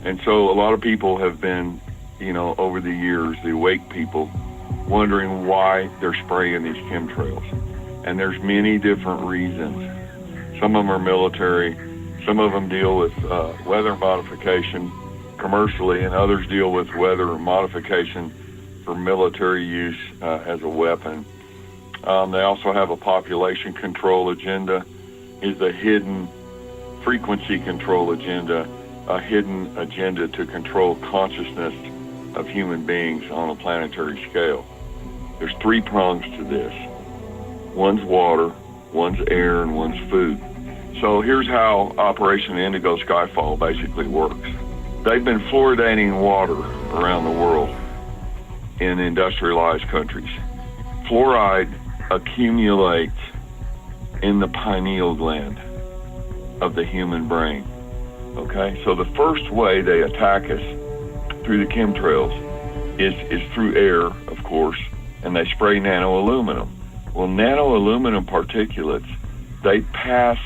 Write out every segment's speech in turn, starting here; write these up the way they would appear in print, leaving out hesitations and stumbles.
And so a lot of people have been, over the years, the awake people, wondering why they're spraying these chemtrails. And there's many different reasons. Some of them are military, some of them deal with weather modification commercially, and others deal with weather modification for military use as a weapon. They also have a population control agenda, is a hidden frequency control agenda, a hidden agenda to control consciousness of human beings on a planetary scale. There's 3 prongs to this. One's water, one's air, and one's food. So here's how Operation Indigo Skyfall basically works. They've been fluoridating water around the world in industrialized countries. Fluoride accumulates in the pineal gland of the human brain. Okay, so the first way they attack us through the chemtrails is through air, of course, and they spray nanoaluminum. Well, nanoaluminum particulates, they pass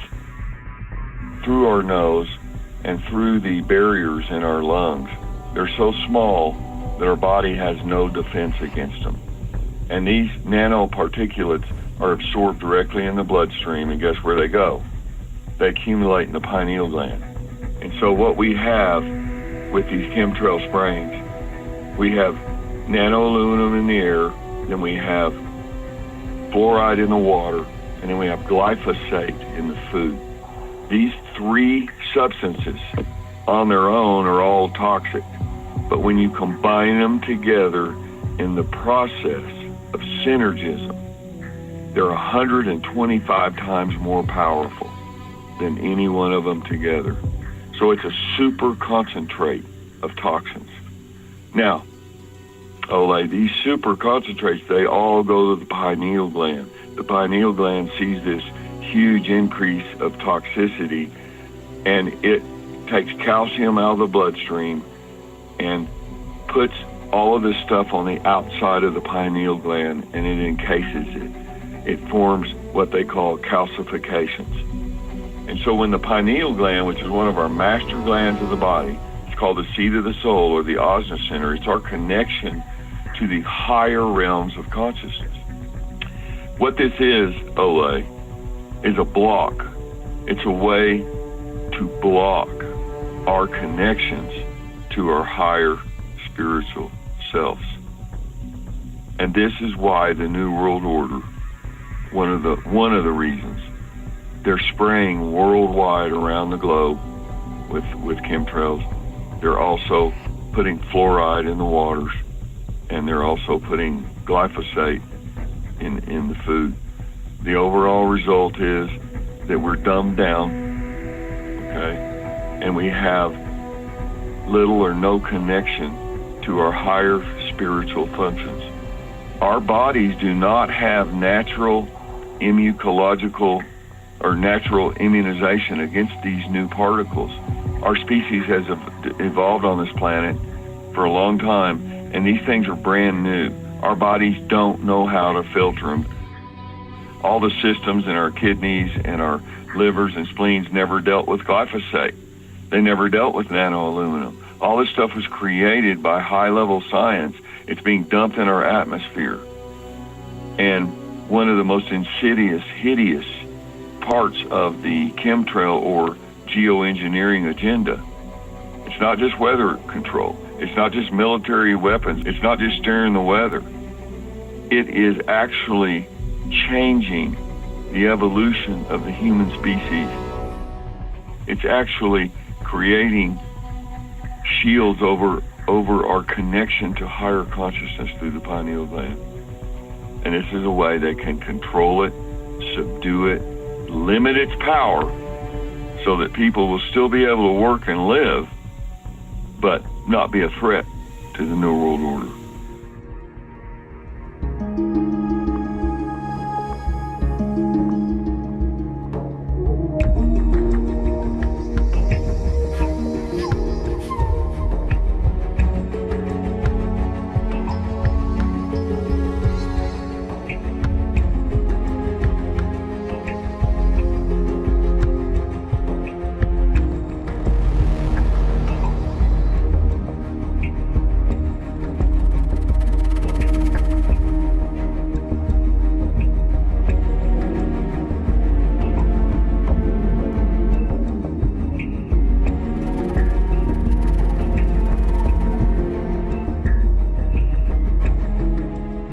through our nose and through the barriers in our lungs. They're so small that our body has no defense against them. And these nanoparticulates are absorbed directly in the bloodstream, and guess where they go? They accumulate in the pineal gland. And so what we have with these chemtrail sprayings, we have nanoaluminum in the air, then we have fluoride in the water, and then we have glyphosate in the food. These 3 substances on their own are all toxic, but when you combine them together in the process of synergism, they're 125 times more powerful than any one of them together. So it's a super concentrate of toxins. Now, Ole, these super concentrates, they all go to the pineal gland. The pineal gland sees this huge increase of toxicity, and it takes calcium out of the bloodstream and puts all of this stuff on the outside of the pineal gland, and it encases it. It forms what they call calcifications. And so when the pineal gland, which is one of our master glands of the body, it's called the seat of the soul, or the Ajna center, it's our connection to the higher realms of consciousness. What this is, Ole, is a block. It's a way to block our connections to our higher spiritual selves. And this is why the New World Order, one of the reasons, they're spraying worldwide around the globe with chemtrails. They're also putting fluoride in the waters, and they're also putting glyphosate in the food. The overall result is that we're dumbed down, okay, and we have little or no connection to our higher spiritual functions. Our bodies do not have natural immunological or natural immunization against these new particles. Our species has evolved on this planet for a long time, and these things are brand new. Our bodies don't know how to filter them. All the systems in our kidneys and our livers and spleens never dealt with glyphosate. They never dealt with nanoaluminum. All this stuff was created by high-level science. It's being dumped in our atmosphere. And one of the most insidious, hideous parts of the chemtrail or geoengineering agenda, it's not just weather control. It's not just military weapons. It's not just steering the weather. It is actually changing the evolution of the human species. It's actually creating shields over our connection to higher consciousness through the pineal gland. And this is a way they can control it, subdue it, limit its power so that people will still be able to work and live, but not be a threat to the New World Order.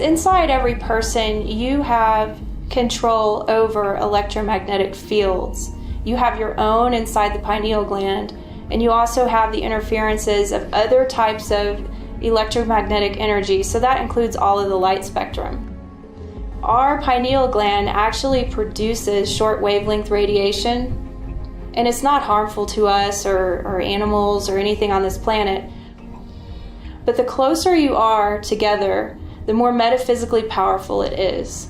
inside every person, you have control over electromagnetic fields. You have your own inside the pineal gland, and you also have the interferences of other types of electromagnetic energy, so that includes all of the light spectrum. Our pineal gland actually produces short wavelength radiation, and it's not harmful to us or animals or anything on this planet. But the closer you are together, the more metaphysically powerful it is.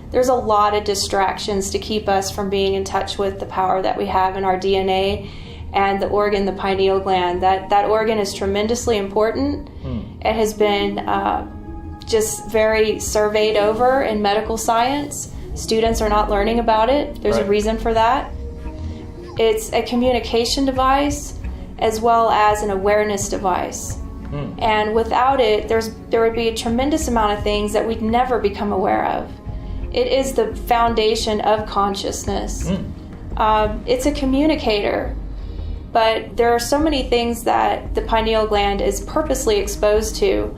There's a lot of distractions to keep us from being in touch with the power that we have in our DNA and the organ, the pineal gland. That organ is tremendously important. It has been just very surveyed over in medical science. Students are not learning about it. There's a reason for that. It's a communication device as well as an awareness device. And without it, there would be a tremendous amount of things that we'd never become aware of. It is the foundation of consciousness. It's a communicator, but there are so many things that the pineal gland is purposely exposed to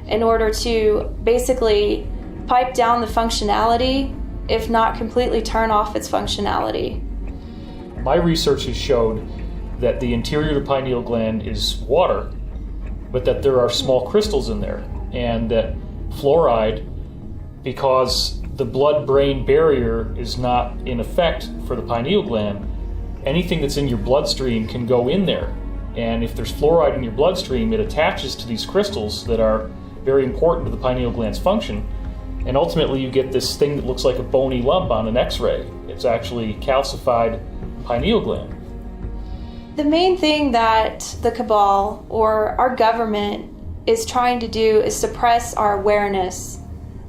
in order to basically pipe down the functionality, if not completely turn off its functionality. My research has showed that the interior of the pineal gland is water, but that there are small crystals in there, and that fluoride, because the blood-brain barrier is not in effect for the pineal gland, anything that's in your bloodstream can go in there. And if there's fluoride in your bloodstream, it attaches to these crystals that are very important to the pineal gland's function. And ultimately you get this thing that looks like a bony lump on an X-ray. It's actually calcified pineal gland. The main thing that the cabal or our government is trying to do is suppress our awareness.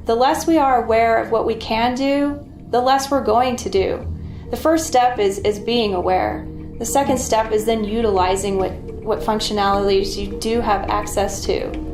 The less we are aware of what we can do, the less we're going to do. The first step is being aware. The second step is then utilizing what functionalities you do have access to.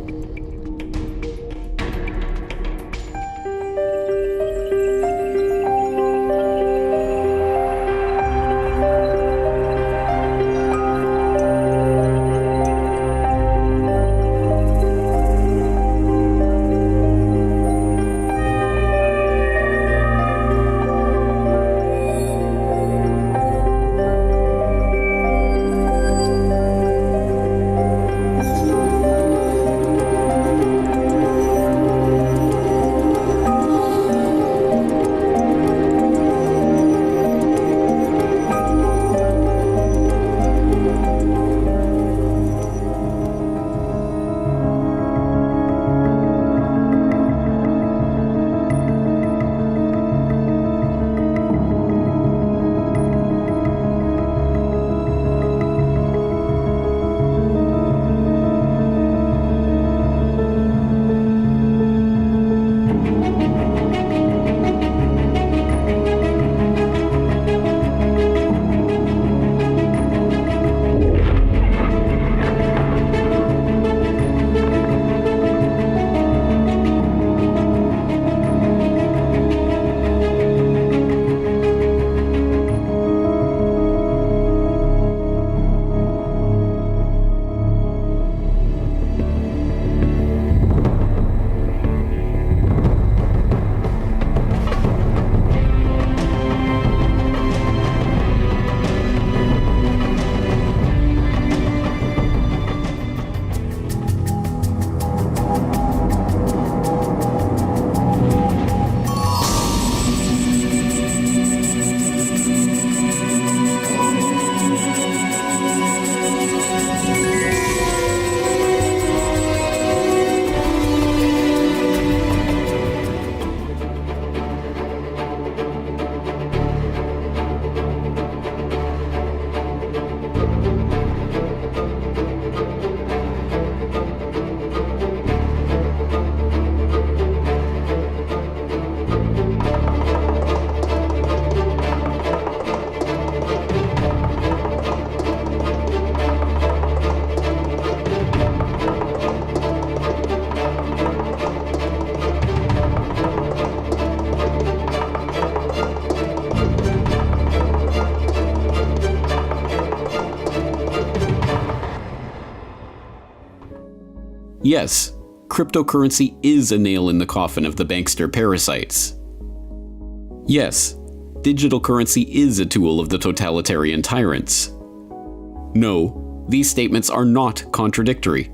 Yes, cryptocurrency is a nail in the coffin of the bankster parasites. Yes, digital currency is a tool of the totalitarian tyrants. No, these statements are not contradictory.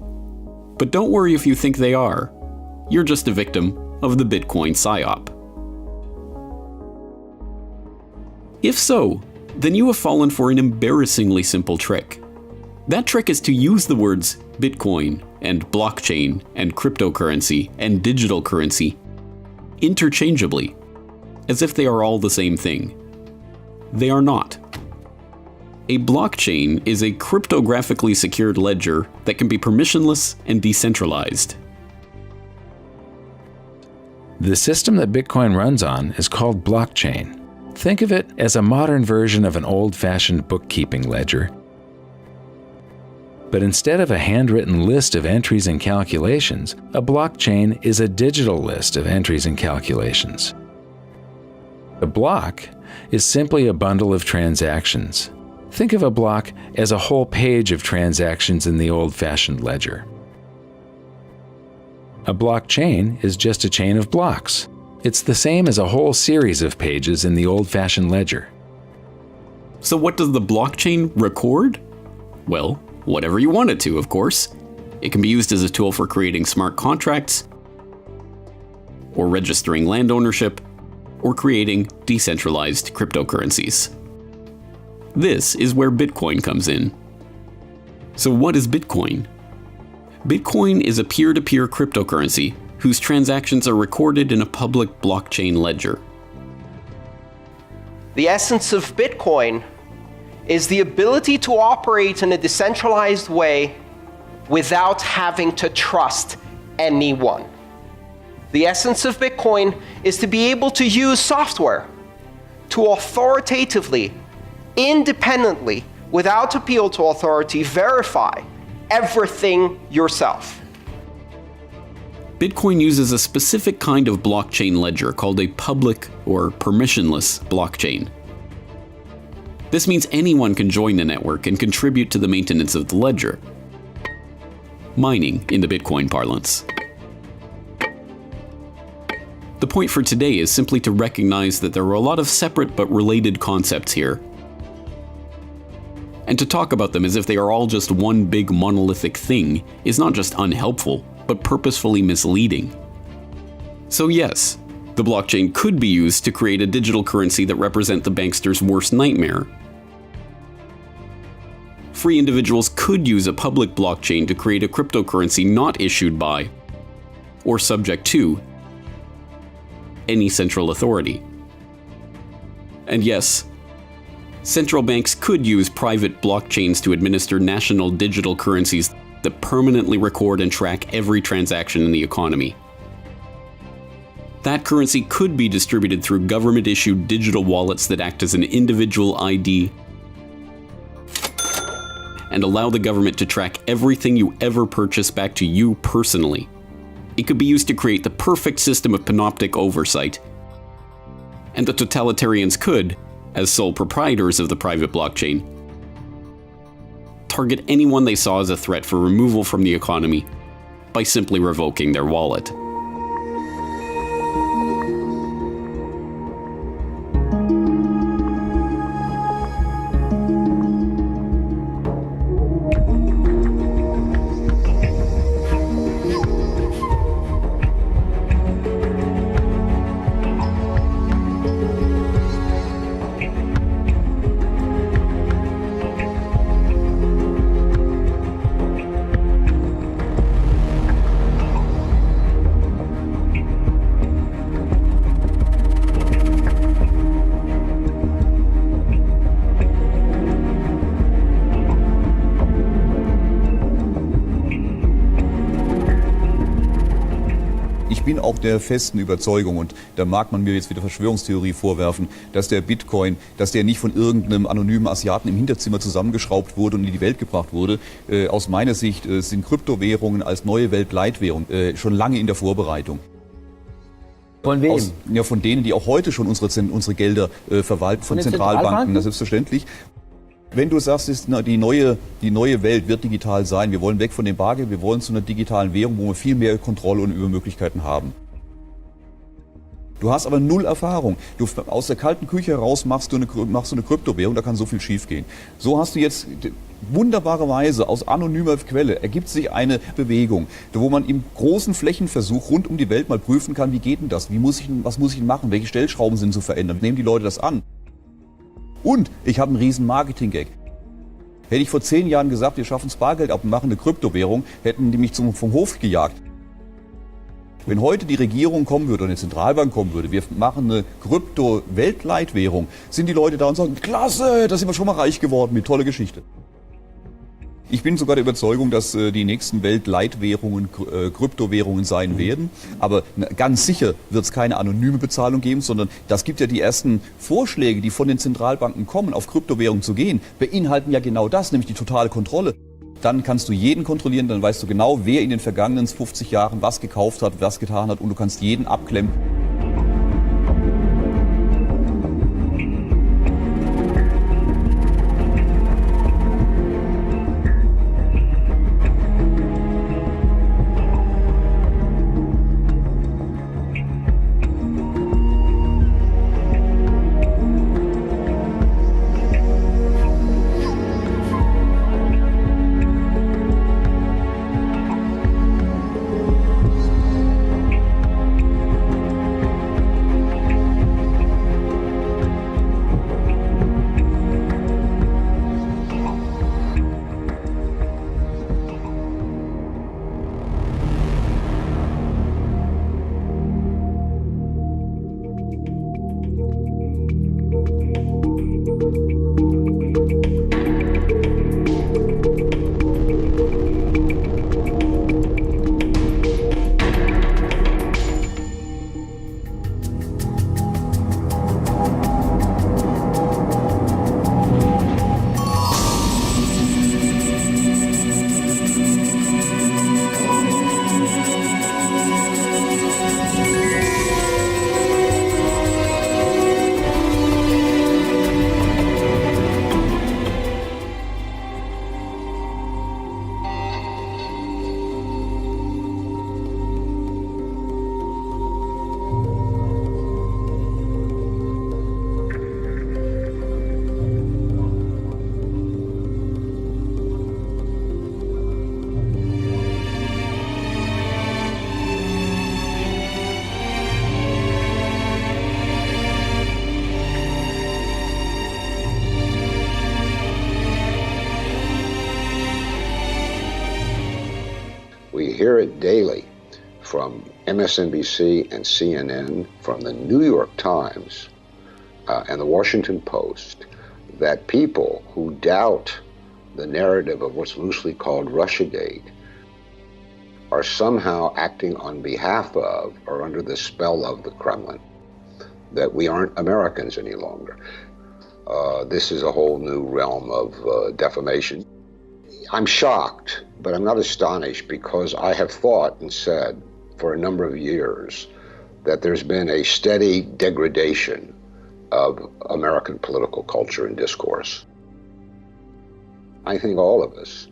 But don't worry if you think they are. You're just a victim of the Bitcoin psyop. If so, then you have fallen for an embarrassingly simple trick. That trick is to use the words Bitcoin and blockchain and cryptocurrency and digital currency interchangeably, as if they are all the same thing. They are not. A blockchain is a cryptographically secured ledger that can be permissionless and decentralized. The system that Bitcoin runs on is called blockchain. Think of it as a modern version of an old-fashioned bookkeeping ledger. But instead of a handwritten list of entries and calculations, a blockchain is a digital list of entries and calculations. A block is simply a bundle of transactions. Think of a block as a whole page of transactions in the old-fashioned ledger. A blockchain is just a chain of blocks. It's the same as a whole series of pages in the old-fashioned ledger. So what does the blockchain record? Well, whatever you want it to, of course. It can be used as a tool for creating smart contracts, or registering land ownership, or creating decentralized cryptocurrencies. This is where Bitcoin comes in. So what is Bitcoin? Bitcoin is a peer-to-peer cryptocurrency whose transactions are recorded in a public blockchain ledger. The essence of Bitcoin is the ability to operate in a decentralized way without having to trust anyone. The essence of Bitcoin is to be able to use software to authoritatively, independently, without appeal to authority, verify everything yourself. Bitcoin uses a specific kind of blockchain ledger called a public or permissionless blockchain. This means anyone can join the network and contribute to the maintenance of the ledger. Mining in the Bitcoin parlance. The point for today is simply to recognize that there are a lot of separate but related concepts here, and to talk about them as if they are all just one big monolithic thing is not just unhelpful, but purposefully misleading. So yes, the blockchain could be used to create a digital currency that represents the bankster's worst nightmare. Free individuals could use a public blockchain to create a cryptocurrency not issued by, or subject to, any central authority. And yes, central banks could use private blockchains to administer national digital currencies that permanently record and track every transaction in the economy. That currency could be distributed through government-issued digital wallets that act as an individual ID and allow the government to track everything you ever purchase back to you personally. It could be used to create the perfect system of panoptic oversight. And the totalitarians could, as sole proprietors of the private blockchain, target anyone they saw as a threat for removal from the economy by simply revoking their wallet. Ich bin auch der festen Überzeugung, und da mag man mir jetzt wieder Verschwörungstheorie vorwerfen, dass der Bitcoin, dass der nicht von irgendeinem anonymen Asiaten im Hinterzimmer zusammengeschraubt wurde und in die Welt gebracht wurde. Aus meiner Sicht sind Kryptowährungen als neue Weltleitwährung schon lange in der Vorbereitung. Von wem? Von denen, die auch heute schon unsere Gelder verwalten, von Zentralbanken, das selbstverständlich. Wenn du sagst, die neue Welt wird digital sein, wir wollen weg von dem Bargeld, wir wollen zu einer digitalen Währung, wo wir viel mehr Kontrolle und Übermöglichkeiten haben. Du hast aber null Erfahrung. Du aus der kalten Küche heraus machst du eine Kryptowährung, da kann so viel schiefgehen. So hast du jetzt wunderbarerweise aus anonymer Quelle ergibt sich eine Bewegung, wo man im großen Flächenversuch rund um die Welt mal prüfen kann, wie geht denn das? Was muss ich machen? Welche Stellschrauben sind zu verändern? Nehmen die Leute das an? Und ich habe einen riesen Marketing-Gag. Hätte ich vor 10 Jahren gesagt, wir schaffen das Bargeld ab und machen eine Kryptowährung, hätten die mich vom Hof gejagt. Wenn heute die Regierung kommen würde oder eine Zentralbank kommen würde, wir machen eine Krypto-Weltleitwährung, sind die Leute da und sagen, klasse, da sind wir schon mal reich geworden, mit tolle Geschichte. Ich bin sogar der Überzeugung, dass die nächsten Weltleitwährungen Kryptowährungen sein werden. Aber ganz sicher wird es keine anonyme Bezahlung geben, sondern das gibt ja die ersten Vorschläge, die von den Zentralbanken kommen, auf Kryptowährungen zu gehen, beinhalten ja genau das, nämlich die totale Kontrolle. Dann kannst du jeden kontrollieren, dann weißt du genau, wer in den vergangenen 50 Jahren was gekauft hat, was getan hat und du kannst jeden abklemmen. We hear it daily from MSNBC and CNN, from the New York Times and the Washington Post, that people who doubt the narrative of what's loosely called Russiagate are somehow acting on behalf of or under the spell of the Kremlin, that we aren't Americans any longer. This is a whole new realm of defamation. I'm shocked, but I'm not astonished, because I have thought and said for a number of years that there's been a steady degradation of American political culture and discourse. I think all of us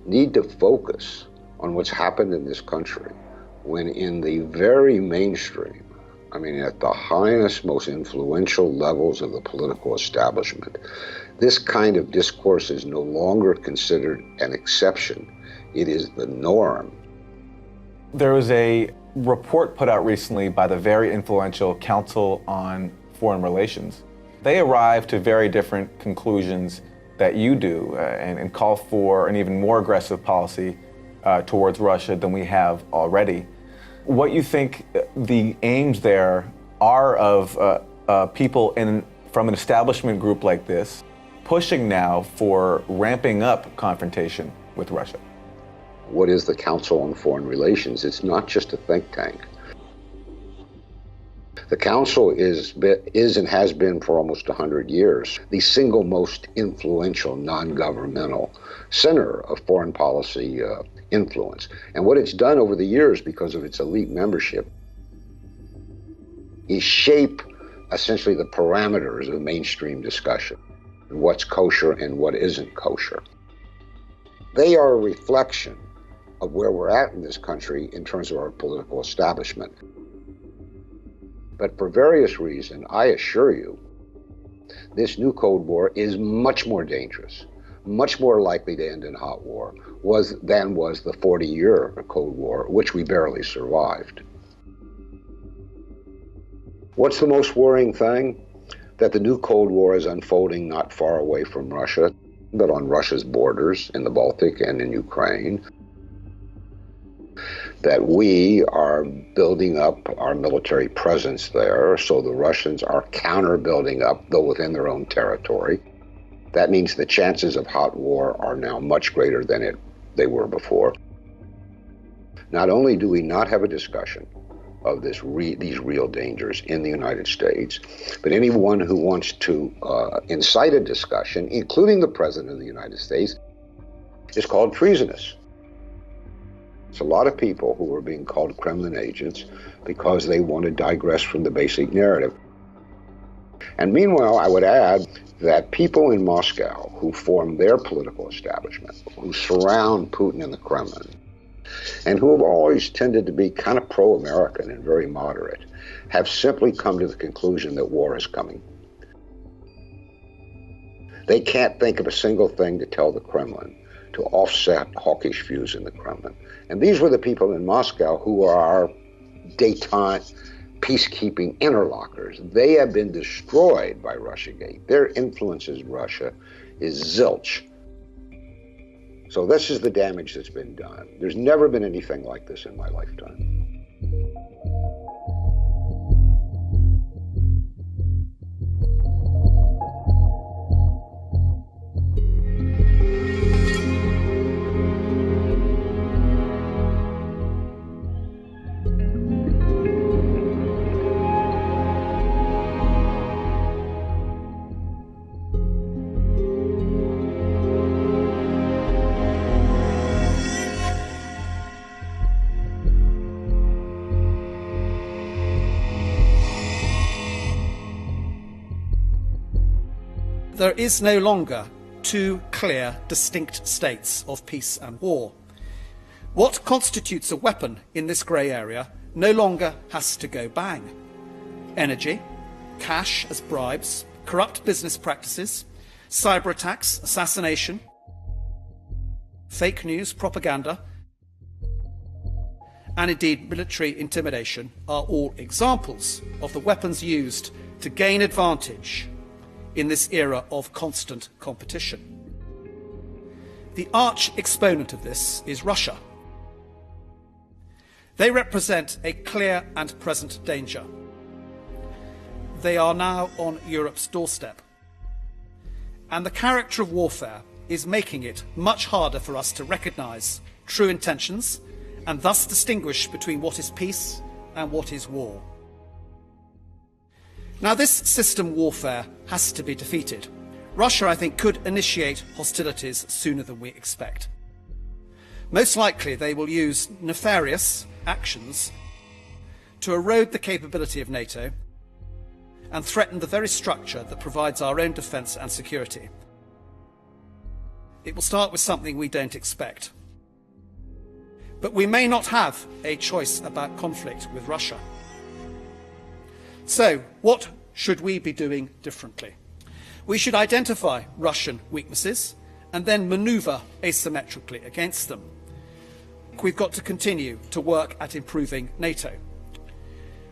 need to focus on what's happened in this country when in the very mainstream, I mean at the highest, most influential levels of the political establishment, this kind of discourse is no longer considered an exception. It is the norm. There was a report put out recently by the very influential Council on Foreign Relations. They arrived to very different conclusions that you do and call for an even more aggressive policy towards Russia than we have already. What you think the aims there are of people from an establishment group like this pushing now for ramping up confrontation with Russia? What is the Council on Foreign Relations? It's not just a think tank. The Council is and has been for almost 100 years the single most influential non-governmental center of foreign policy influence. And what it's done over the years, because of its elite membership, is shape essentially the parameters of mainstream discussion. what's kosher and what isn't kosher. They are a reflection of where we're at in this country in terms of our political establishment. But for various reasons, I assure you, this new Cold War is much more dangerous, much more likely to end in hot war than was the 40-year Cold War, which we barely survived. What's the most worrying thing? That the new Cold War is unfolding not far away from Russia, but on Russia's borders in the Baltic and in Ukraine. That we are building up our military presence there, so the Russians are counter-building up, though within their own territory. That means the chances of hot war are now much greater than they were before. Not only do we not have a discussion of these real dangers in the United States, but anyone who wants to incite a discussion, including the President of the United States, is called treasonous. It's a lot of people who are being called Kremlin agents because they want to digress from the basic narrative. And meanwhile, I would add that people in Moscow who form their political establishment, who surround Putin and the Kremlin, and who have always tended to be kind of pro-American and very moderate, have simply come to the conclusion that war is coming. They can't think of a single thing to tell the Kremlin to offset hawkish views in the Kremlin. And these were the people in Moscow who are our détente, peacekeeping interlocutors. They have been destroyed by Russiagate. Their influence in Russia is zilch. So this is the damage that's been done. There's never been anything like this in my lifetime. There is no longer two clear, distinct states of peace and war. What constitutes a weapon in this grey area no longer has to go bang. Energy, cash as bribes, corrupt business practices, cyber attacks, assassination, fake news, propaganda, and indeed military intimidation are all examples of the weapons used to gain advantage in this era of constant competition. The arch exponent of this is Russia. They represent a clear and present danger. They are now on Europe's doorstep. And the character of warfare is making it much harder for us to recognise true intentions and thus distinguish between what is peace and what is war. Now, this system warfare has to be defeated. Russia, I think, could initiate hostilities sooner than we expect. Most likely, they will use nefarious actions to erode the capability of NATO and threaten the very structure that provides our own defence and security. It will start with something we don't expect. But we may not have a choice about conflict with Russia. So, what should we be doing differently? We should identify Russian weaknesses and then manoeuvre asymmetrically against them. We've got to continue to work at improving NATO.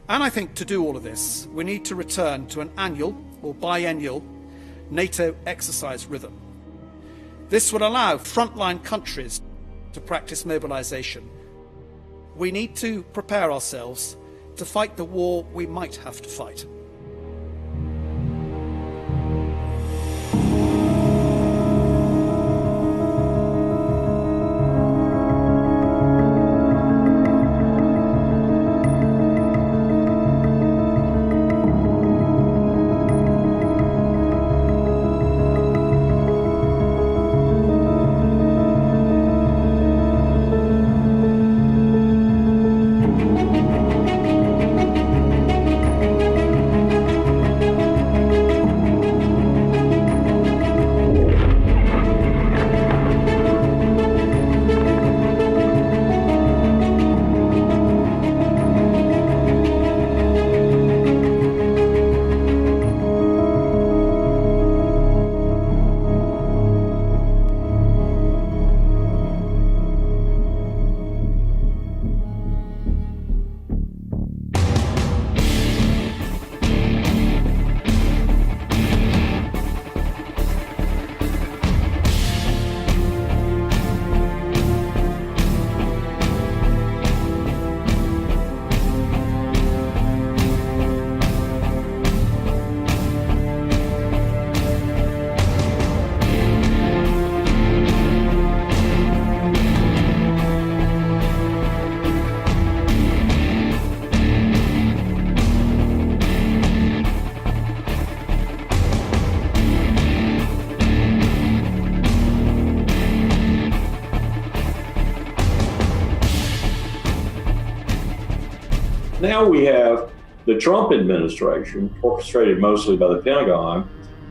And I think to do all of this, we need to return to an annual or biennial NATO exercise rhythm. This would allow frontline countries to practice mobilisation. We need to prepare ourselves to fight the war we might have to fight. Now we have the Trump administration, orchestrated mostly by the Pentagon,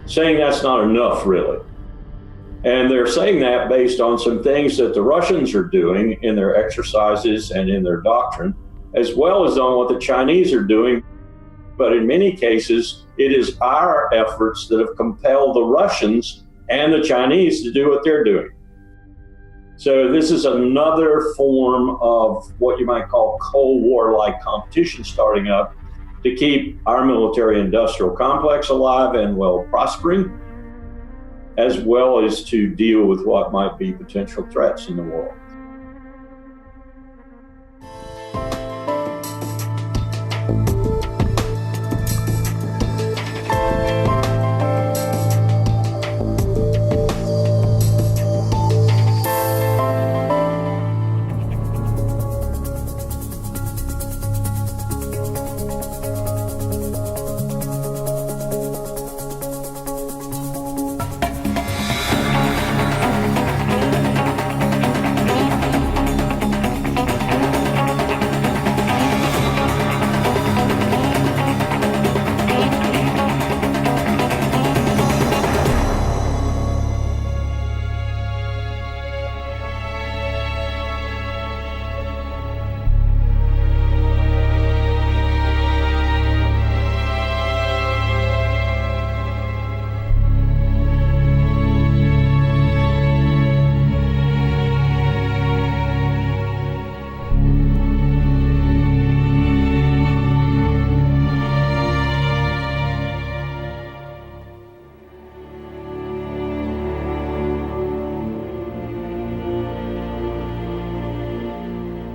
saying that's not enough, really. And they're saying that based on some things that the Russians are doing in their exercises and in their doctrine, as well as on what the Chinese are doing. But in many cases, it is our efforts that have compelled the Russians and the Chinese to do what they're doing. So this is another form of what you might call Cold War-like competition starting up to keep our military-industrial complex alive and well prospering, as well as to deal with what might be potential threats in the world.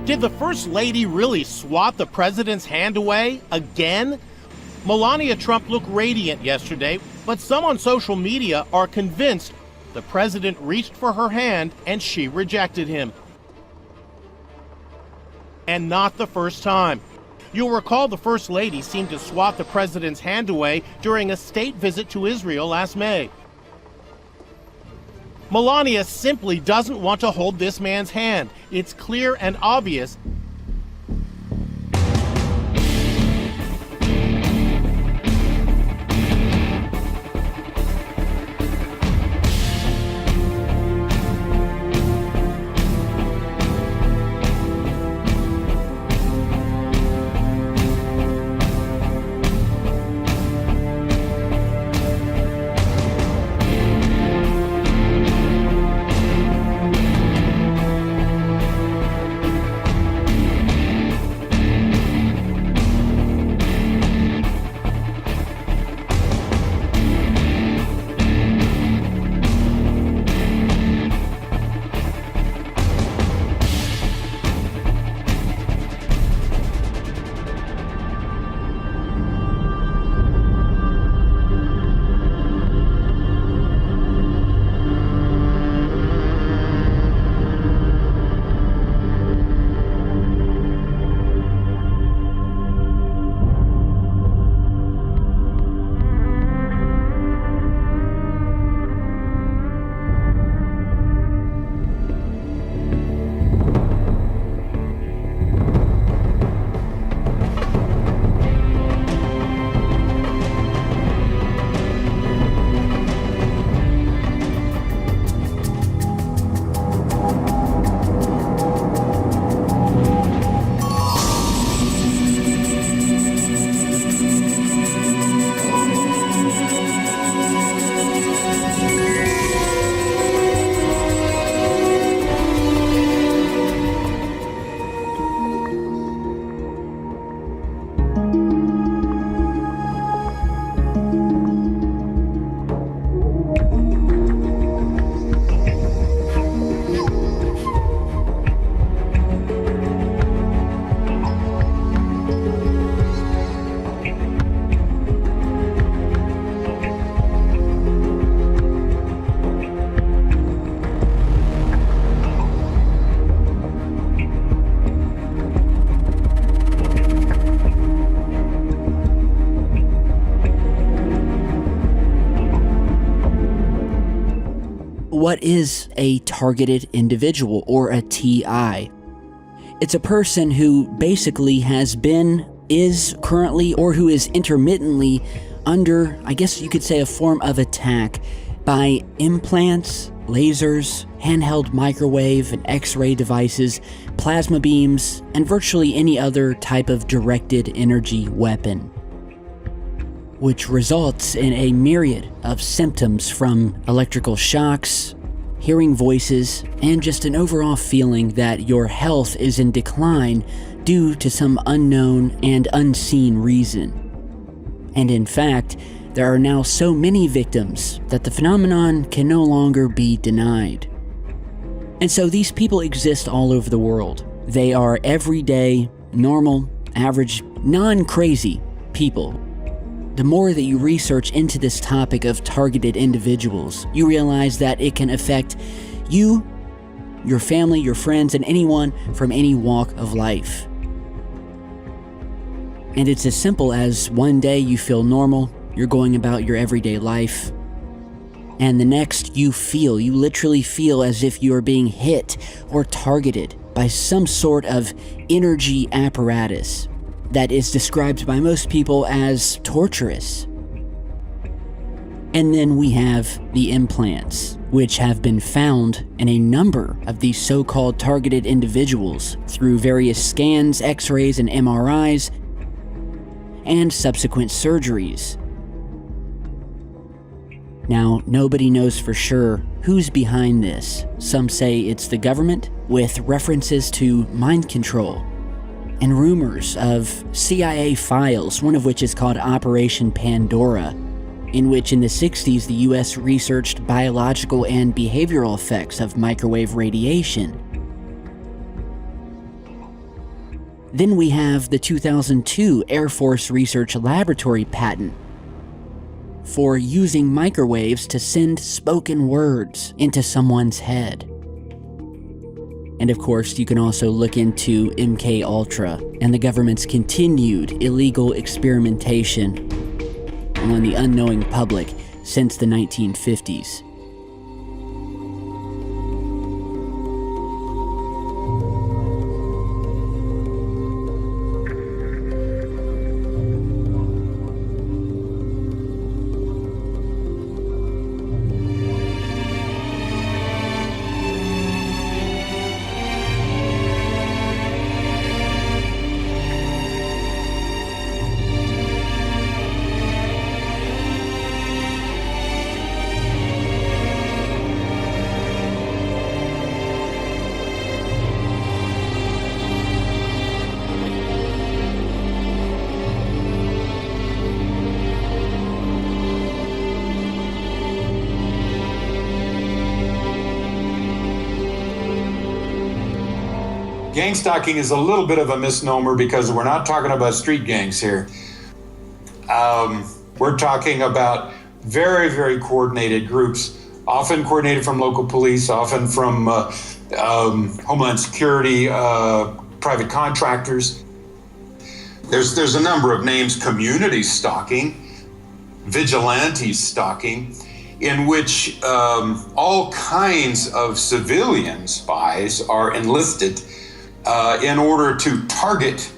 Did the First Lady really swat the president's hand away again? Melania Trump looked radiant yesterday, but some on social media are convinced the president reached for her hand and she rejected him. And not the first time. You'll recall the First Lady seemed to swat the president's hand away during a state visit to Israel last May. Melania simply doesn't want to hold this man's hand. It's clear and obvious. What is a targeted individual, or a TI? It's a person who basically has been is currently, or who is intermittently under, I guess you could say, a form of attack by implants, lasers, handheld microwave and X-ray devices, plasma beams, and virtually any other type of directed energy weapon, which results in a myriad of symptoms from electrical shocks, hearing voices, and just an overall feeling that your health is in decline due to some unknown and unseen reason. And in fact, there are now so many victims that the phenomenon can no longer be denied. And so these people exist all over the world. They are everyday, normal, average, non-crazy people. The more that you research into this topic of targeted individuals, you realize that it can affect you, your family, your friends, and anyone from any walk of life. And it's as simple as one day you feel normal, you're going about your everyday life, and the next you literally feel as if you are being hit or targeted by some sort of energy apparatus that is described by most people as torturous. And then we have the implants, which have been found in a number of these so-called targeted individuals through various scans, X-rays, and MRIs, and subsequent surgeries. Now, nobody knows for sure who's behind this. Some say it's the government, with references to mind control, and rumors of CIA files, one of which is called Operation Pandora, in which in the 60s the US researched biological and behavioral effects of microwave radiation. Then we have the 2002 Air Force Research Laboratory patent for using microwaves to send spoken words into someone's head. And of course, you can also look into MK Ultra and the government's continued illegal experimentation on the unknowing public since the 1950s. Gang stalking is a little bit of a misnomer because we're not talking about street gangs here. We're talking about very, very coordinated groups, often coordinated from local police, often from Homeland Security, private contractors. There's a number of names: community stalking, vigilante stalking, in which all kinds of civilian spies are enlisted in order to target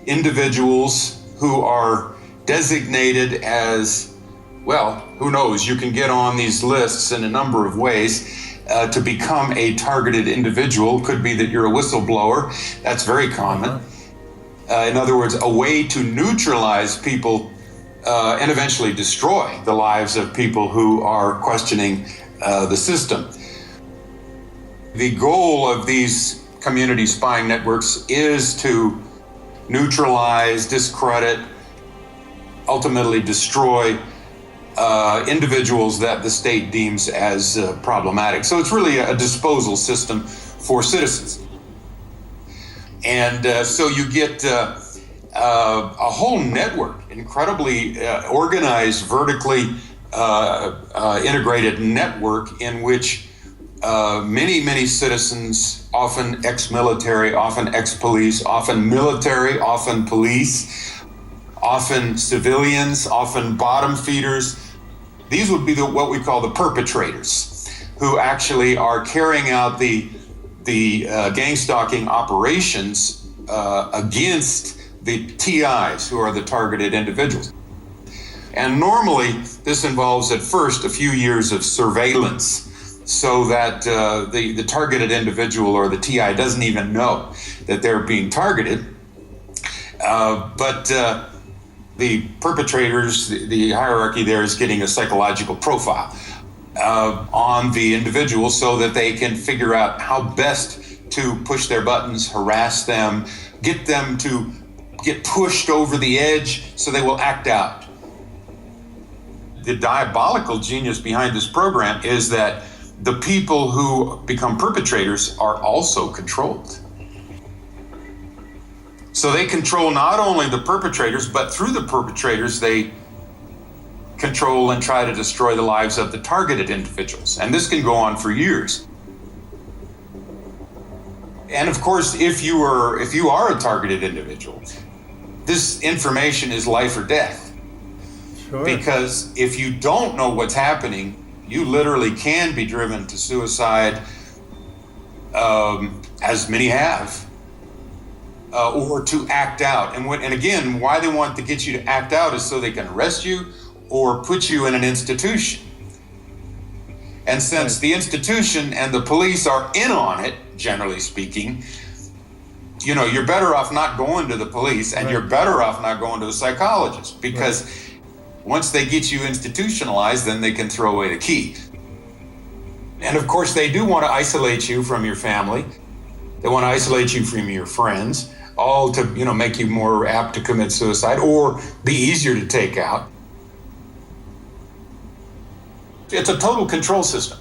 individuals who are designated as, well, who knows, you can get on these lists in a number of ways to become a targeted individual. Could be that you're a whistleblower. That's very common. In other words, a way to neutralize people and eventually destroy the lives of people who are questioning the system. The goal of these community spying networks is to neutralize, discredit, ultimately destroy individuals that the state deems as problematic. So it's really a disposal system for citizens. And so you get a whole network, incredibly organized, vertically integrated network in which many citizens, often ex-military, often ex-police, often military, often police, often civilians, often bottom feeders. These would be what we call the perpetrators, who actually are carrying out the gang stalking operations against the TIs, who are the targeted individuals. And normally, this involves at first a few years of surveillance so that the targeted individual or the TI doesn't even know that they're being targeted. But the perpetrators, the hierarchy there is getting a psychological profile on the individual so that they can figure out how best to push their buttons, harass them, get them to get pushed over the edge so they will act out. The diabolical genius behind this program is that the people who become perpetrators are also controlled. So they control not only the perpetrators, but through the perpetrators, they control and try to destroy the lives of the targeted individuals. And this can go on for years. And of course, if you are a targeted individual, this information is life or death. Sure. Because if you don't know what's happening, you literally can be driven to suicide, as many have, or to act out. And again, why they want to get you to act out is so they can arrest you or put you in an institution. And since the institution and the police are in on it, generally speaking, you know, you're better off not going to the police, and you're better off not going to a psychologist, because once they get you institutionalized, then they can throw away the key. And of course, they do want to isolate you from your family. They want to isolate you from your friends, all to, you know, make you more apt to commit suicide or be easier to take out. It's a total control system.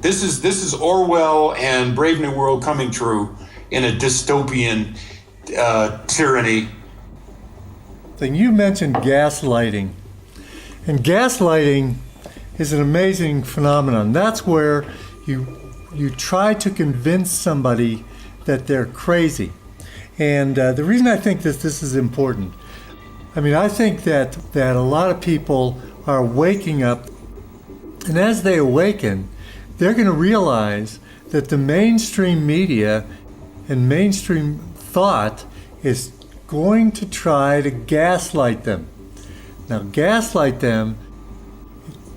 This is Orwell and Brave New World coming true in a dystopian tyranny. You mentioned gaslighting. And gaslighting is an amazing phenomenon. That's where you try to convince somebody that they're crazy. And the reason I think this is important, I mean, I think that a lot of people are waking up, and as they awaken, they're going to realize that the mainstream media and mainstream thought is going to try to gaslight them. Now, gaslight them,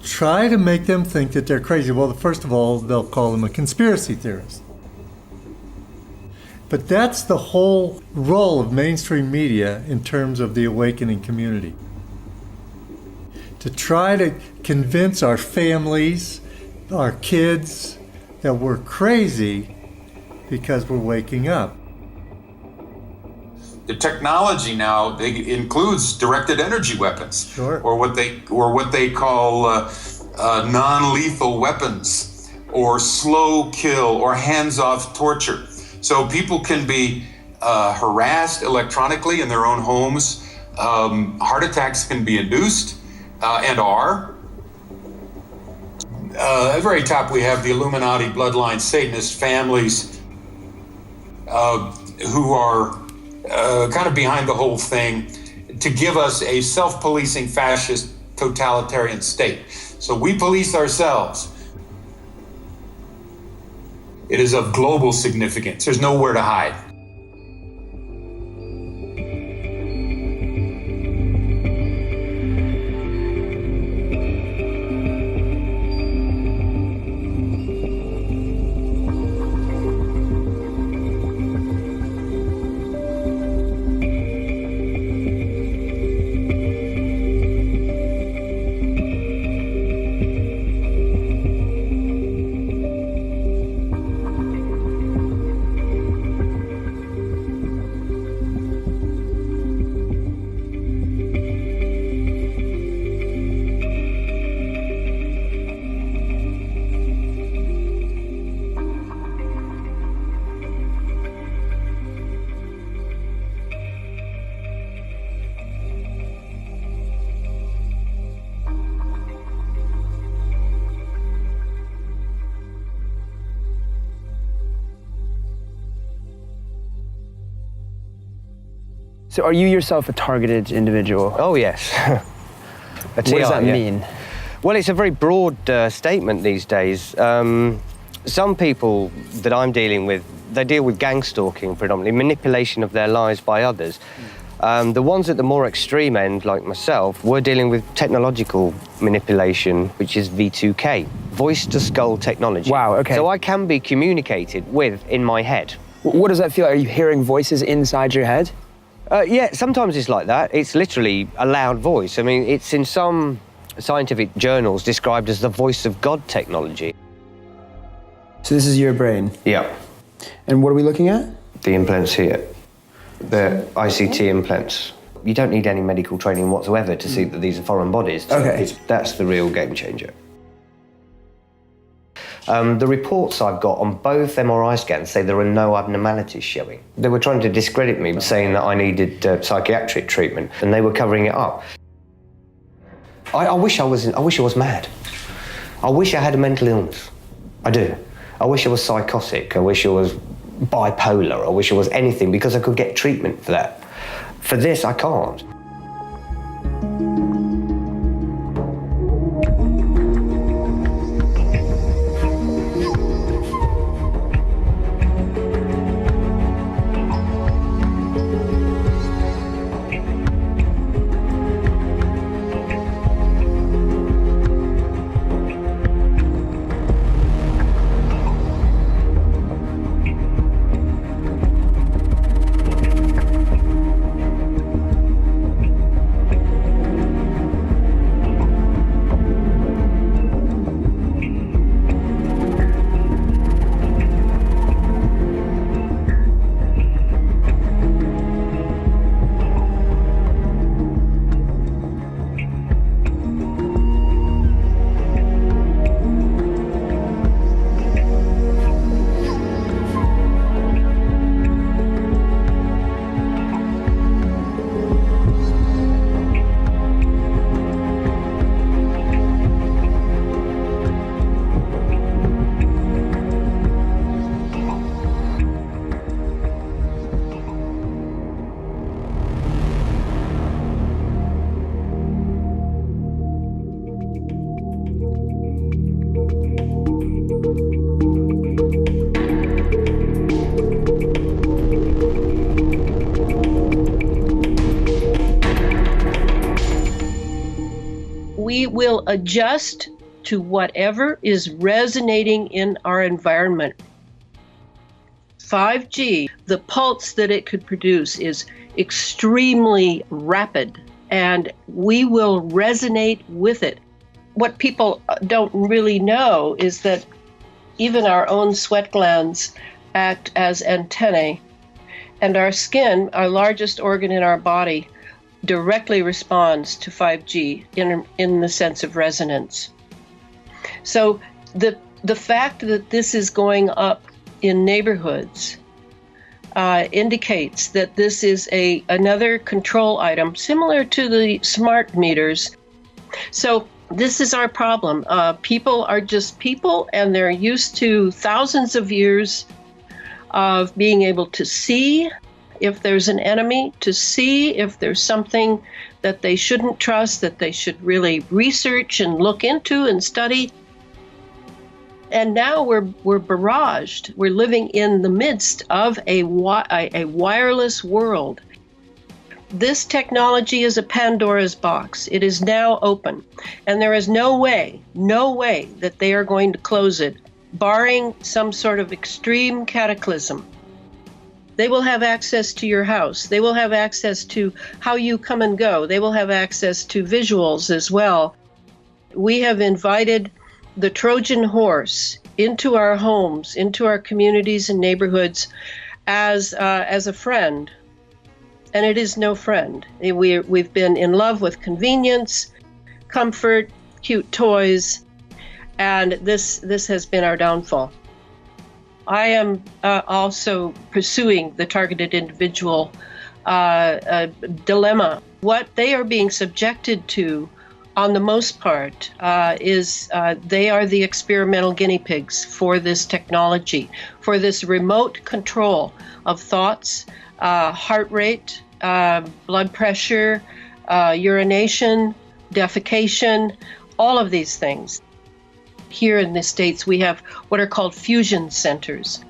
try to make them think that they're crazy. Well, first of all, they'll call them a conspiracy theorist. But that's the whole role of mainstream media in terms of the awakening community. To try to convince our families, our kids, that we're crazy because we're waking up. The technology now includes directed energy weapons, or what they call non-lethal weapons, or slow kill, or hands-off torture. So people can be harassed electronically in their own homes. Heart attacks can be induced, and are. At the very top, we have the Illuminati bloodline Satanist families who are kind of behind the whole thing to give us a self-policing fascist totalitarian state. So we police ourselves. It is of global significance. There's nowhere to hide. So are you yourself a targeted individual? Oh, yes. What does that mean? Well, it's a very broad statement these days. Some people that I'm dealing with, they deal with gang stalking predominantly, manipulation of their lives by others. The ones at the more extreme end, like myself, we're dealing with technological manipulation, which is V2K, voice-to-skull technology. Wow, okay. So I can be communicated with in my head. What does that feel like? Are you hearing voices inside your head? Yeah, sometimes it's like that. It's literally a loud voice. I mean, it's in some scientific journals described as the voice of God technology. So this is your brain? Yeah. And what are we looking at? The implants here. The ICT implants. You don't need any medical training whatsoever to see that these are foreign bodies. So Okay. That's the real game changer. The reports I've got on both MRI scans say there are no abnormalities showing. They were trying to discredit me, saying that I needed psychiatric treatment, and they were covering it up. I wish I was mad. I wish I had a mental illness. I do. I wish I was psychotic. I wish I was bipolar. I wish I was anything, because I could get treatment for that. For this, I can't. We will adjust to whatever is resonating in our environment. 5G, the pulse that it could produce is extremely rapid, and we will resonate with it. What people don't really know is that even our own sweat glands act as antennae, and our skin, our largest organ in our body, directly responds to 5G in the sense of resonance. So the fact that this is going up in neighborhoods indicates that this is another control item similar to the smart meters. So this is our problem. People are just people, and they're used to thousands of years of being able to see if there's an enemy, to see if there's something that they shouldn't trust, that they should really research and look into and study. And now we're barraged. We're living in the midst of a wireless world. This technology is a Pandora's box. It is now open. And there is no way that they are going to close it, barring some sort of extreme cataclysm. They will have access to your house. They will have access to how you come and go. They will have access to visuals as well. We have invited the Trojan horse into our homes, into our communities and neighborhoods as a friend. And it is no friend. We've been in love with convenience, comfort, cute toys, and this has been our downfall. I am also pursuing the targeted individual dilemma. What they are being subjected to, on the most part, is they are the experimental guinea pigs for this technology, for this remote control of thoughts, heart rate, blood pressure, urination, defecation, all of these things. Here in the States, we have what are called fusion centers.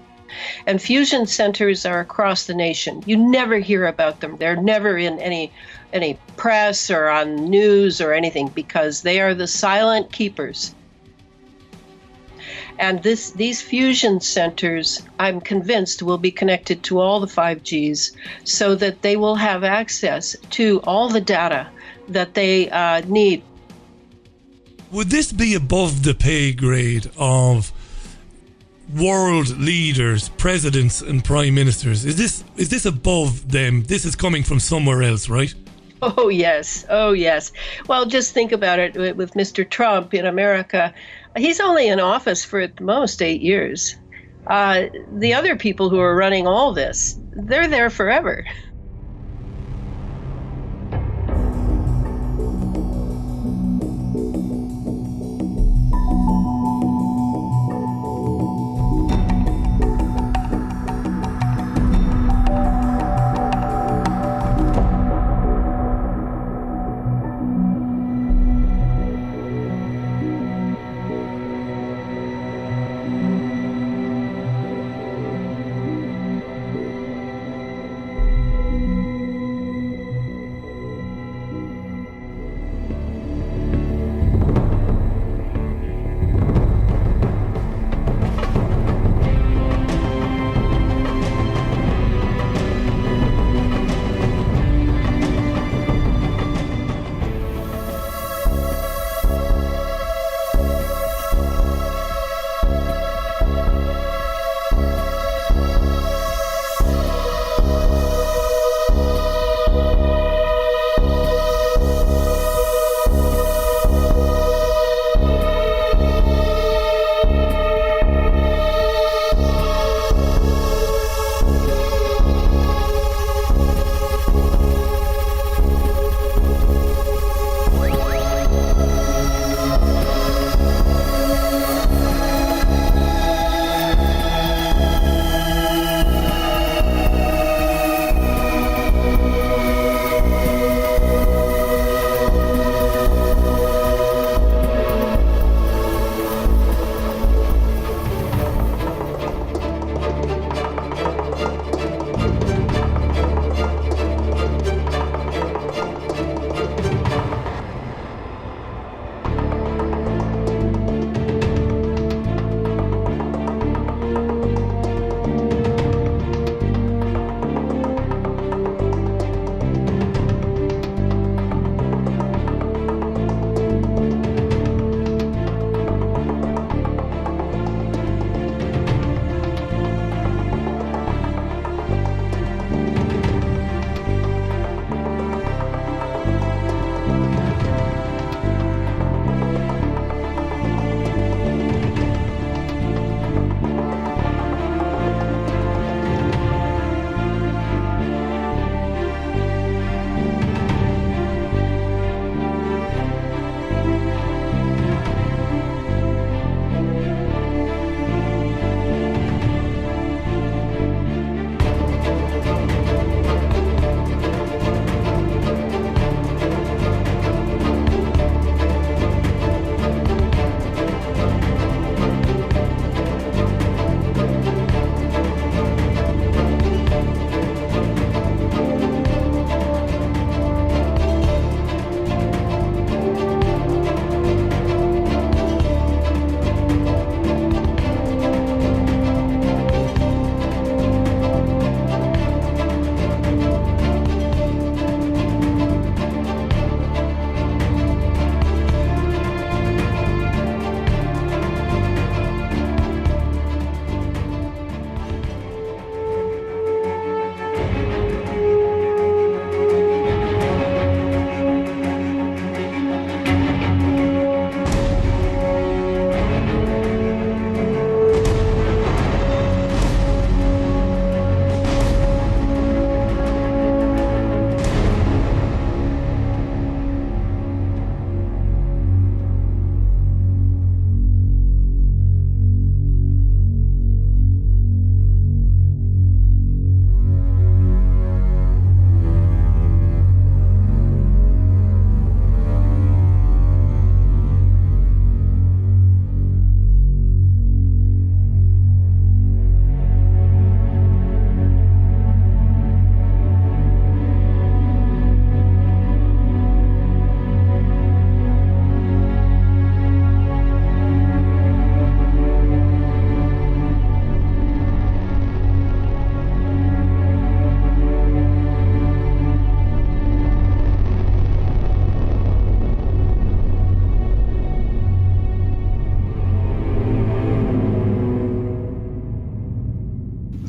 And fusion centers are across the nation. You never hear about them. They're never in any press or on news or anything because they are the silent keepers. And these fusion centers, I'm convinced, will be connected to all the 5Gs so that they will have access to all the data that they need. Would this be above the pay grade of world leaders, presidents and prime ministers? Is this above them? This is coming from somewhere else, right? Oh, yes. Oh, yes. Well, just think about it with Mr. Trump in America. He's only in office for at the most 8 years. The other people who are running all this, they're there forever.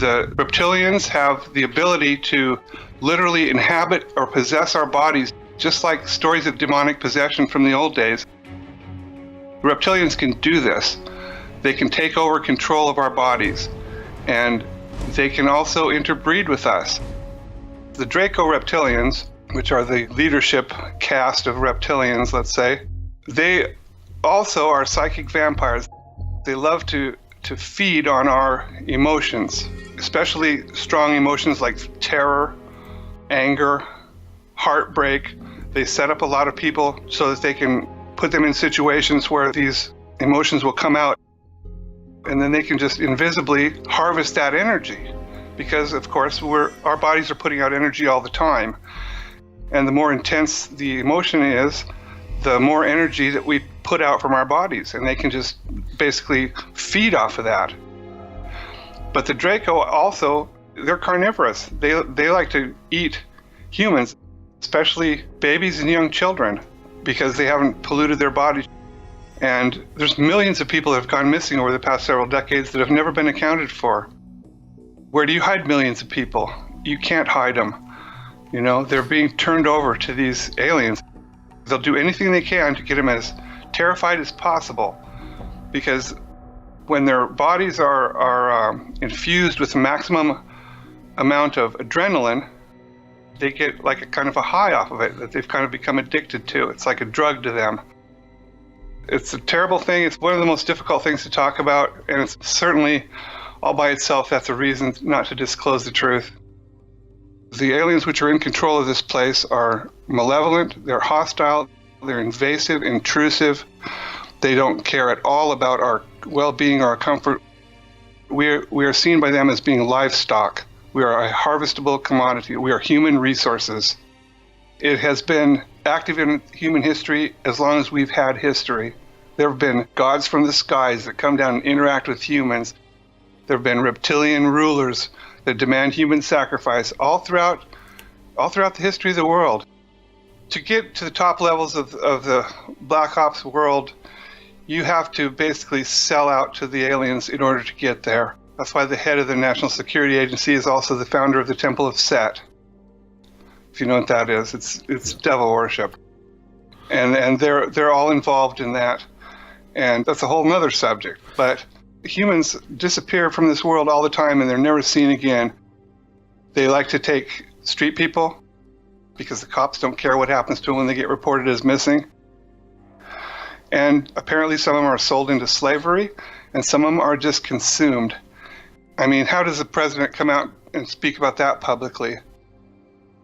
The reptilians have the ability to literally inhabit or possess our bodies, just like stories of demonic possession from the old days. Reptilians can do this. They can take over control of our bodies, and they can also interbreed with us. The Draco reptilians, which are the leadership caste of reptilians, let's say, they also are psychic vampires. They love to feed on our emotions, especially strong emotions like terror, anger, heartbreak. They set up a lot of people so that they can put them in situations where these emotions will come out, and then they can just invisibly harvest that energy, because of course our bodies are putting out energy all the time, and the more intense the emotion is, the more energy that we put out from our bodies, and they can just basically feed off of that. But the Draco also, they're carnivorous. They like to eat humans, especially babies and young children, because they haven't polluted their bodies. And there's millions of people that have gone missing over the past several decades that have never been accounted for. Where do you hide millions of people? You can't hide them. You know, they're being turned over to these aliens. They'll do anything they can to get them as terrified as possible, because when their bodies are infused with the maximum amount of adrenaline, they get like a kind of a high off of it that they've kind of become addicted to. It's like a drug to them. It's a terrible thing. It's one of the most difficult things to talk about, and it's certainly all by itself that's a reason not to disclose the truth. The aliens which are in control of this place are malevolent, they're hostile, they're invasive, intrusive. They don't care at all about our well-being or our comfort. We are seen by them as being livestock. We are a harvestable commodity. We are human resources. It has been active in human history as long as we've had history. There have been gods from the skies that come down and interact with humans. There have been reptilian rulers that demand human sacrifice all throughout the history of the world. To get to the top levels of the Black Ops world, you have to basically sell out to the aliens in order to get there. That's why the head of the National Security Agency is also the founder of the Temple of Set. If you know what that is, it's devil worship. And they're all involved in that. And that's a whole nother subject. But humans disappear from this world all the time, and they're never seen again. They like to take street people because the cops don't care what happens to them when they get reported as missing. And apparently some of them are sold into slavery, and some of them are just consumed. I mean, how does the president come out and speak about that publicly?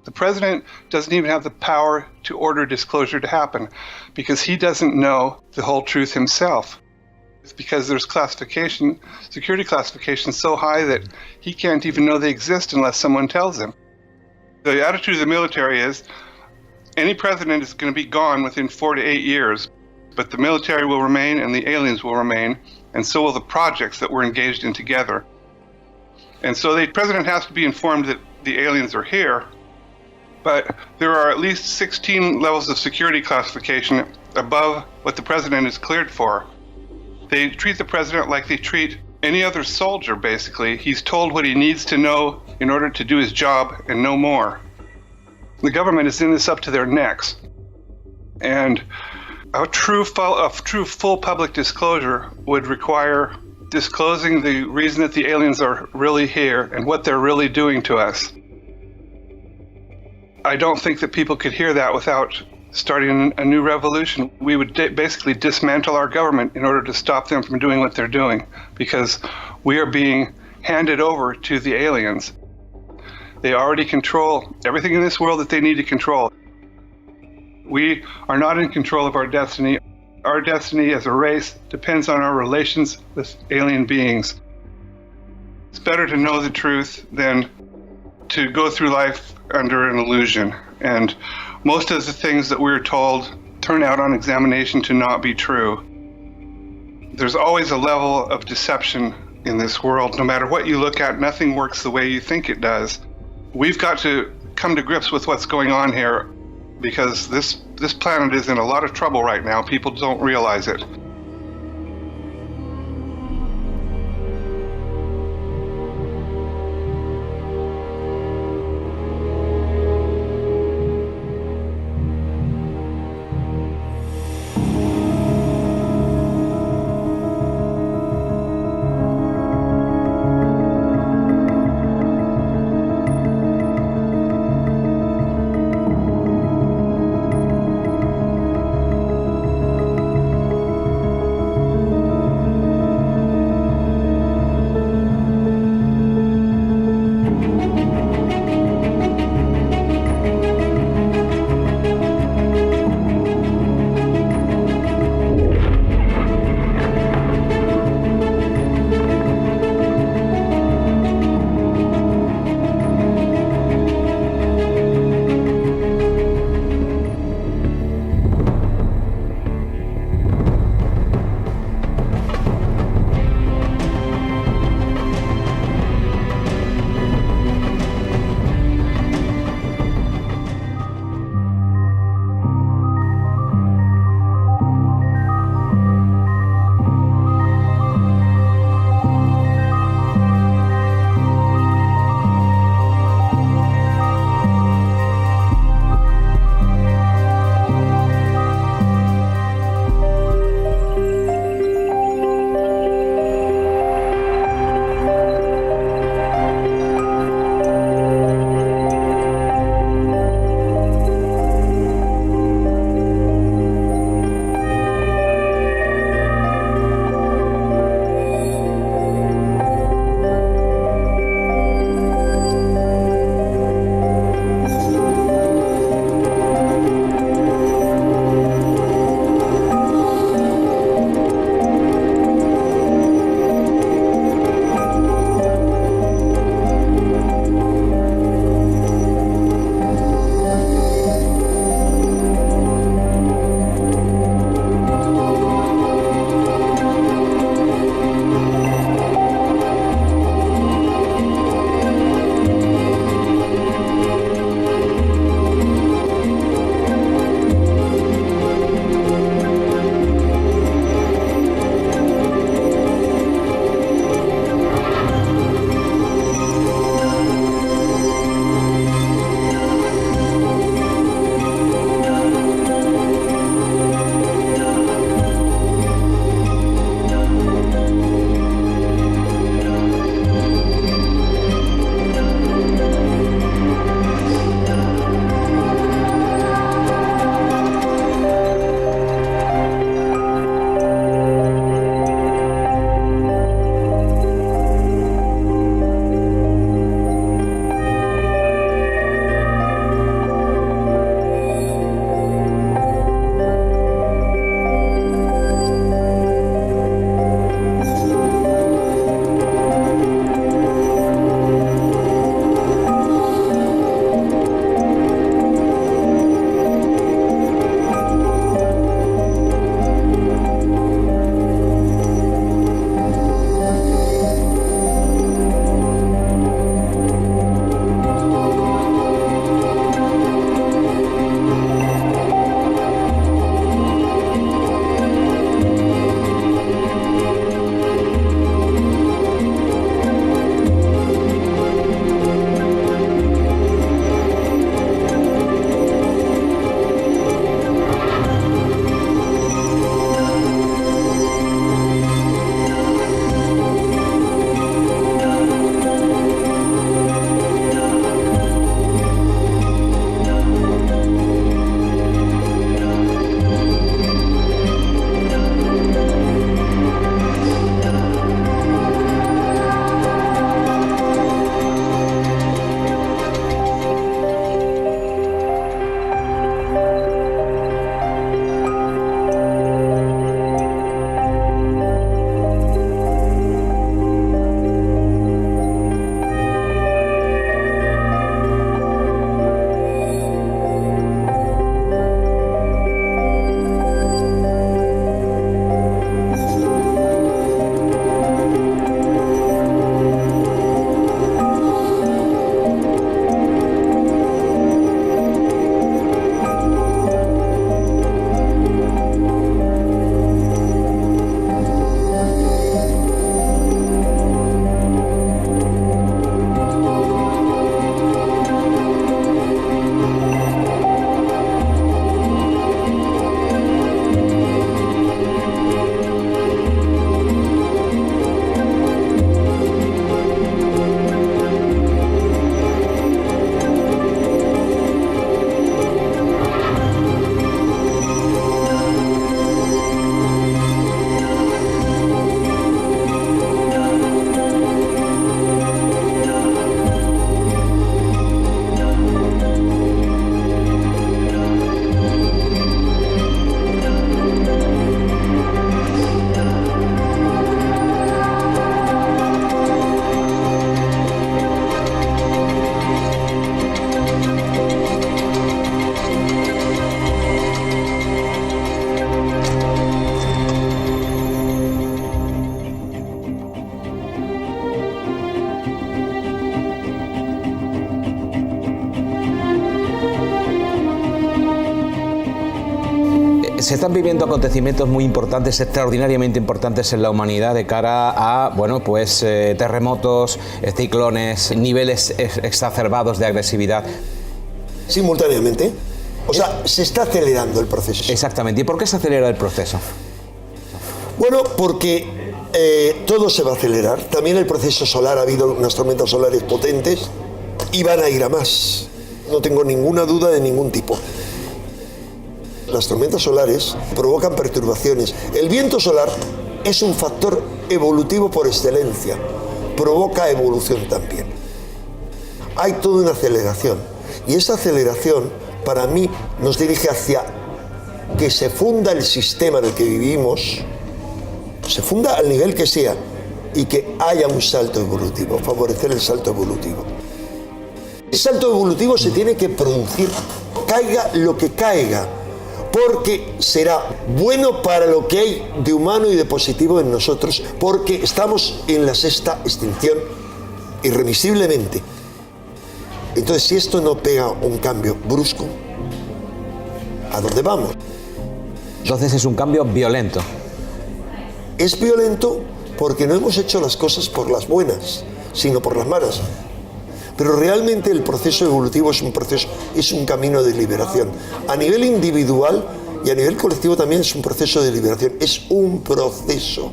The president doesn't even have the power to order disclosure to happen because he doesn't know the whole truth himself. It's because there's security classification so high that he can't even know they exist unless someone tells him. The attitude of the military is any president is going to be gone within 4 to 8 years, but the military will remain and the aliens will remain, and so will the projects that we're engaged in together. And so the president has to be informed that the aliens are here, but there are at least 16 levels of security classification above what the president is cleared for. They treat the president like they treat any other soldier, basically. He's told what he needs to know in order to do his job and no more. The government is in this up to their necks. And a true full public disclosure would require disclosing the reason that the aliens are really here and what they're really doing to us. I don't think that people could hear that without starting a new revolution. We would basically dismantle our government in order to stop them from doing what they're doing, because we are being handed over to the aliens. They already control everything in this world that they need to control. We are not in control of our destiny. Our destiny as a race depends on our relations with alien beings. It's better to know the truth than to go through life under an illusion. And most of the things that we're told turn out on examination to not be true. There's always a level of deception in this world. No matter what you look at, nothing works the way you think it does. We've got to come to grips with what's going on here, because this planet is in a lot of trouble right now. People don't realize it. Se están viviendo acontecimientos muy importantes, extraordinariamente importantes en la humanidad de cara a, bueno, pues terremotos, ciclones, niveles exacerbados de agresividad. Simultáneamente. O sea, se está acelerando el proceso. Exactamente. ¿Y por qué se acelera el proceso? Bueno, porque todo se va a acelerar. También el proceso solar, ha habido unas tormentas solares potentes y van a ir a más. No tengo ninguna duda de ningún tipo. Las tormentas solares provocan perturbaciones. El viento solar es un factor evolutivo por excelencia. Provoca evolución también. Hay toda una aceleración. Y esa aceleración, para mí, nos dirige hacia que se funda el sistema en el que vivimos, se funda al nivel que sea, y que haya un salto evolutivo, favorecer el salto evolutivo. El salto evolutivo se tiene que producir, caiga lo que caiga, porque será bueno para lo que hay de humano y de positivo en nosotros, porque estamos en la sexta extinción irremisiblemente. Entonces, si esto no pega un cambio brusco, ¿a dónde vamos? Entonces es un cambio violento. Es violento porque no hemos hecho las cosas por las buenas, sino por las malas. Pero realmente el proceso evolutivo es un camino de liberación. A nivel individual y a nivel colectivo también es un proceso de liberación. Es un proceso.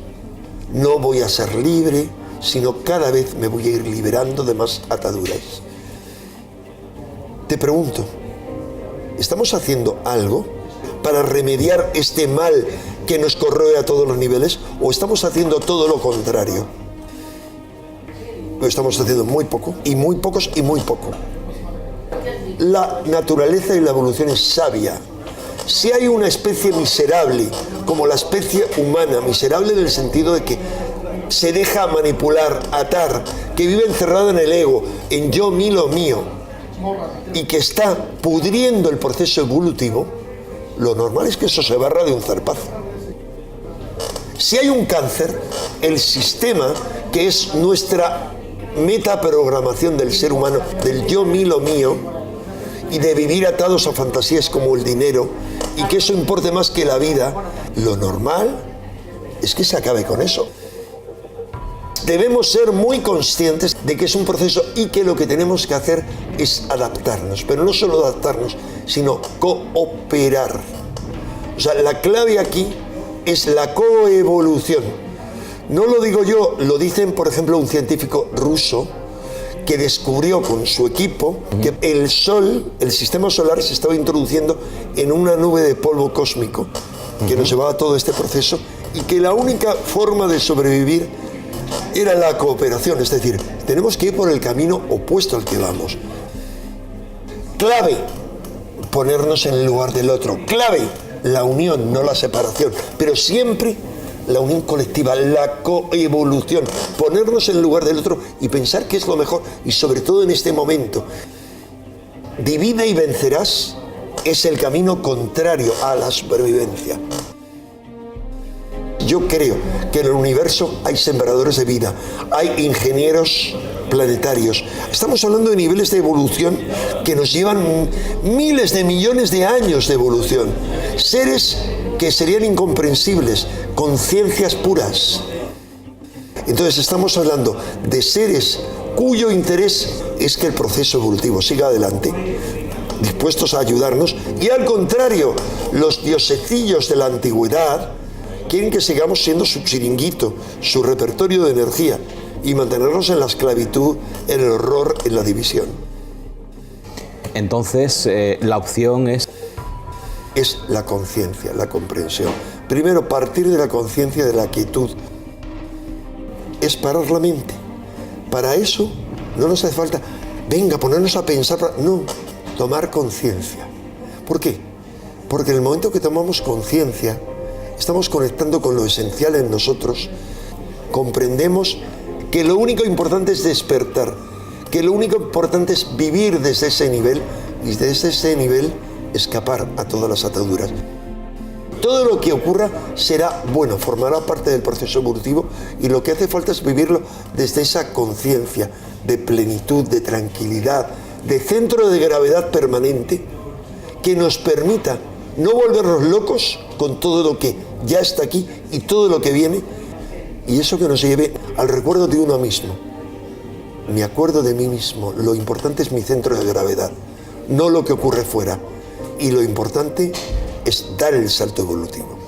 No voy a ser libre, sino cada vez me voy a ir liberando de más ataduras. Te pregunto, ¿estamos haciendo algo para remediar este mal que nos corroe a todos los niveles? ¿O estamos haciendo todo lo contrario? Lo estamos haciendo muy poco, y muy pocos, y muy poco. La naturaleza y la evolución es sabia. Si hay una especie miserable, como la especie humana, miserable en el sentido de que se deja manipular, atar, que vive encerrada en el ego, en yo, mí, lo mío, y que está pudriendo el proceso evolutivo, lo normal es que eso se barra de un zarpazo. Si hay un cáncer, el sistema, que es nuestra metaprogramación del ser humano, del yo, mí, lo mío, y de vivir atados a fantasías como el dinero, y que eso importe más que la vida, lo normal es que se acabe con eso. Debemos ser muy conscientes de que es un proceso y que lo que tenemos que hacer es adaptarnos, pero no solo adaptarnos, sino cooperar. O sea, la clave aquí es la coevolución. No lo digo yo, lo dicen, por ejemplo, un científico ruso que descubrió con su equipo que el Sol, el sistema solar, se estaba introduciendo en una nube de polvo cósmico que nos llevaba a todo este proceso, y que la única forma de sobrevivir era la cooperación, es decir, tenemos que ir por el camino opuesto al que vamos. Clave, ponernos en el lugar del otro. Clave, la unión, no la separación, pero siempre la unión colectiva, la coevolución, ponernos en el lugar del otro y pensar que es lo mejor, y sobre todo en este momento. Divide y vencerás es el camino contrario a la supervivencia. Yo creo que en el universo hay sembradores de vida, hay ingenieros planetarios. Estamos hablando de niveles de evolución que nos llevan miles de millones de años de evolución. Seres que serían incomprensibles, conciencias puras. Entonces estamos hablando de seres cuyo interés es que el proceso evolutivo siga adelante, dispuestos a ayudarnos, y al contrario, los diosecillos de la antigüedad quieren que sigamos siendo su chiringuito, su repertorio de energía, y mantenernos en la esclavitud, en el horror, en la división. Entonces, la opción es la conciencia, la comprensión. Primero, partir de la conciencia, de la quietud. Es parar la mente. Para eso no nos hace falta, venga, ponernos a pensar. No, tomar conciencia. ¿Por qué? Porque en el momento que tomamos conciencia, estamos conectando con lo esencial en nosotros, comprendemos que lo único importante es despertar, que lo único importante es vivir desde ese nivel, y desde ese nivel escapar a todas las ataduras. Todo lo que ocurra será bueno, formará parte del proceso evolutivo, y lo que hace falta es vivirlo desde esa conciencia de plenitud, de tranquilidad, de centro de gravedad permanente, que nos permita No volvernos locos con todo lo que ya está aquí y todo lo que viene, y eso que nos lleve al recuerdo de uno mismo. Me acuerdo de mí mismo, lo importante es mi centro de gravedad, no lo que ocurre fuera, y lo importante es dar el salto evolutivo.